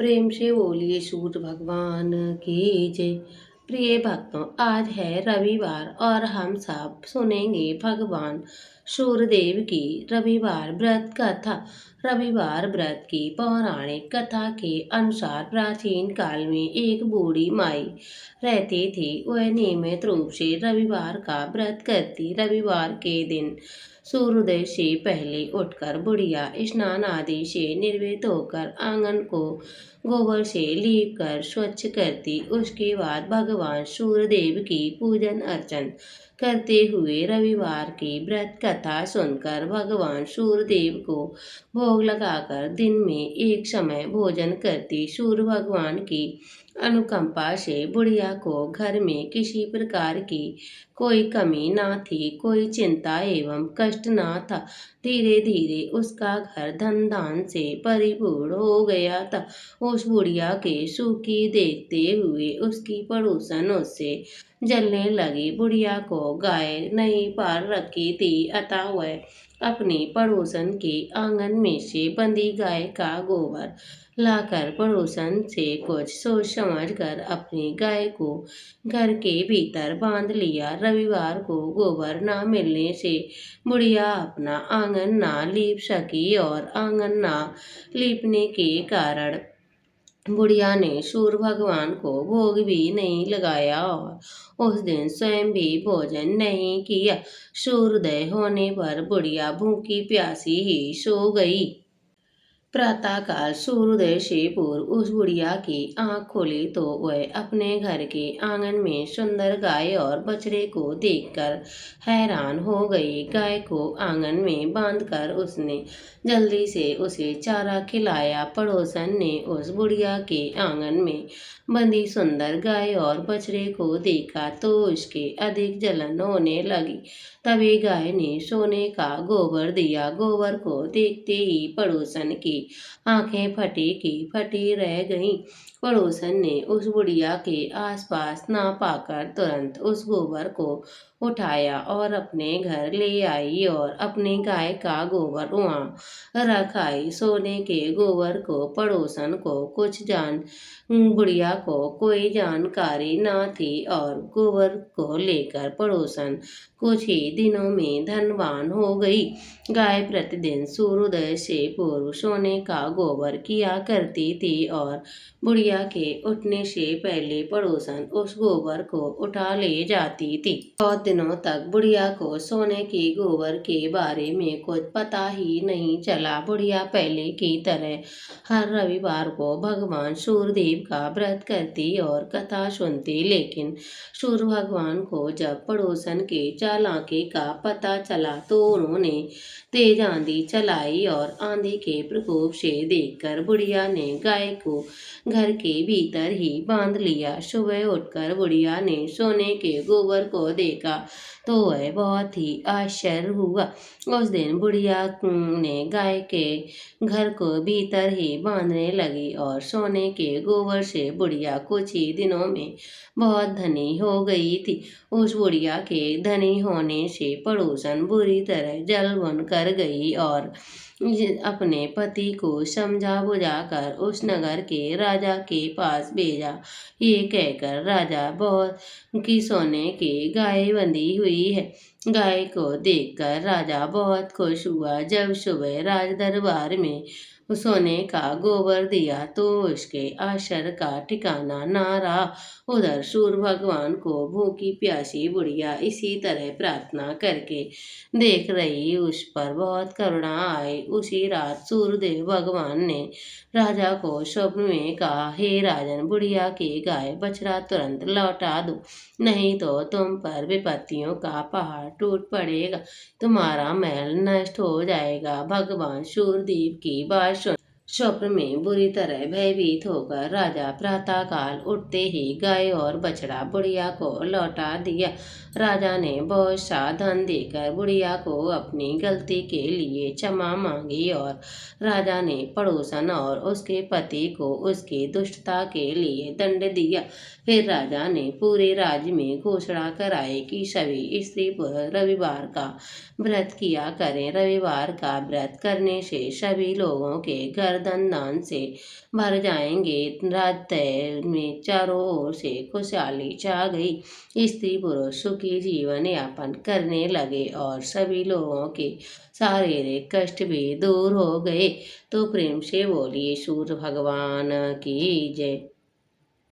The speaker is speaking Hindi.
प्रेम से बोलिए सूर्य भगवान की जय। प्रिय भक्तों, आज है रविवार और हम सब सुनेंगे भगवान सूर्यदेव की रविवार व्रत कथा। रविवार व्रत की पौराणिक कथा के अनुसार प्राचीन काल में एक बूढ़ी माई रहती थी। वह नियमित रूप से रविवार का व्रत करती। रविवार के दिन सूर्योदय से पहले उठकर बुढ़िया स्नान आदि से निर्वृत होकर आंगन को गोबर से लीप कर स्वच्छ करती। उसके बाद भगवान सूर्यदेव की पूजन अर्चन करते हुए रविवार की व्रत कथा सुनकर भगवान सूर्यदेव को भोग लगाकर दिन में एक समय भोजन करती। सूर्य भगवान की अनुकंपा से बुढ़िया को घर में किसी प्रकार की कोई कमी न थी, कोई चिंता एवं कष्ट न था। धीरे धीरे उसका घर धन धान से परिपूर्ण हो गया था। उस बुढ़िया के सुखी देखते हुए उसकी पड़ोसन उससे जलने लगी। बुढ़िया को गाय नहीं पाल रखी थी, अतः वह अपनी पड़ोसन के आंगन में से बंधी गाय का गोबर लाकर पड़ोसन से कुछ सोच समझ कर अपनी गाय को घर के भीतर बांध लिया। रविवार को गोबर न मिलने से बुढ़िया अपना आंगन ना लीप सकी और आंगन ना लीपने के कारण बुढ़िया ने सूर्य भगवान को भोग भी नहीं लगाया और उस दिन स्वयं भी भोजन नहीं किया। सूर्योदय होने पर बुढ़िया भूखी प्यासी ही सो गई। प्रातःकाल सूर्योदय से पूर्व उस बुढ़िया की आंख खुली तो वह अपने घर के आंगन में सुंदर गाय और बछड़े को देखकर हैरान हो गई। गाय को आंगन में बांधकर उसने जल्दी से उसे चारा खिलाया। पड़ोसन ने उस बुढ़िया के आंगन में बंधी सुंदर गाय और बछड़े को देखा तो उसके अधिक जलन होने लगी। तभी गाय ने सोने का गोबर दिया। गोबर को देखते ही पड़ोसन की आंखें फटी की फटी रह गईं। पड़ोसन ने उस बुढ़िया के आसपास ना पाकर तुरंत उस गोबर को उठाया और अपने घर ले आई और अपनी गाय का गोबर वहां रख आई। सोने के गोबर को पड़ोसन को बुढ़िया को कोई जानकारी न थी और गोबर को लेकर पड़ोसन कुछ ही दिनों में धनवान हो गई। गाय प्रतिदिन सूर्योदय से पूर्व सोने का गोबर किया करती थी और बुढ़िया के उठने से पहले पड़ोसन उस गोबर को उठा ले जाती थी। बहुत दिनों तक बुढ़िया को सोने के गोबर के बारे में कुछ पता ही नहीं चला। बुढ़िया पहले की तरह हर रविवार को भगवान सूर्यदेव का व्रत करती और कथा सुनती, लेकिन सूर्य भगवान को जब पड़ोसन के चालाकी का पता चला तो उन्होंने तेज आंधी चलाई और आंधी के प्रकोप से देखकर बुढ़िया ने गाय को घर के भीतर ही बांध लिया। सुबह उठकर बुढ़िया ने सोने के गोबर को देखा तो वह बहुत ही आश्चर्य हुआ। उस दिन बुढ़िया ने गाय के घर को भीतर ही बांधने लगी और सोने के गोबर से बुढ़िया कुछ ही दिनों में बहुत धनी हो गई थी। उस बुढ़िया के धनी होने से पड़ोसन बुरी तरह जल भुन कर गई और अपने पति को समझा बुझाकर उस नगर के राजा के पास भेजा। ये कहकर राजा बहुत की सोने की गाय बंधी हुई है। गाय को देखकर राजा बहुत खुश हुआ। जब सुबह राज दरबार में सोने का गोबर दिया तो उसके आश्चर्य का ठिकाना ना रहा। उधर सूर्य भगवान को भूखी प्यासी बुढ़िया इसी तरह प्रार्थना करके देख रही, उस पर बहुत करुणा आई। उसी रात सूर्यदेव भगवान ने राजा को स्वप्न में कहा, हे राजन, बुढ़िया की गाय बछड़ा तुरंत लौटा दो, नहीं तो तुम पर विपत्तियों का पहाड़ टूट पड़ेगा, तुम्हारा महल नष्ट हो जाएगा। भगवान सूर्यदेव की बात सुन स्वप्न में बुरी तरह भयभीत होकर राजा प्रातःकाल उठते ही गाय और बछड़ा बुढ़िया को लौटा दिया। राजा ने बहुत सा धन देकर बुढ़िया को अपनी गलती के लिए क्षमा मांगी और राजा ने पड़ोसन और उसके पति को उसकी दुष्टता के लिए दंड दिया। फिर राजा ने पूरे राज्य में घोषणा कराई कि सभी स्त्री पुरुष रविवार का व्रत किया करें। रविवार का व्रत करने से सभी लोगों के घर धन दान से भर जाएंगे। रात में चारों ओर से खुशहाली छा गई। स्त्री पुरुष सुखी जीवन यापन करने लगे और सभी लोगों के शारीरिक कष्ट भी दूर हो गए। तो प्रेम से बोलिए सूर्य भगवान की जय।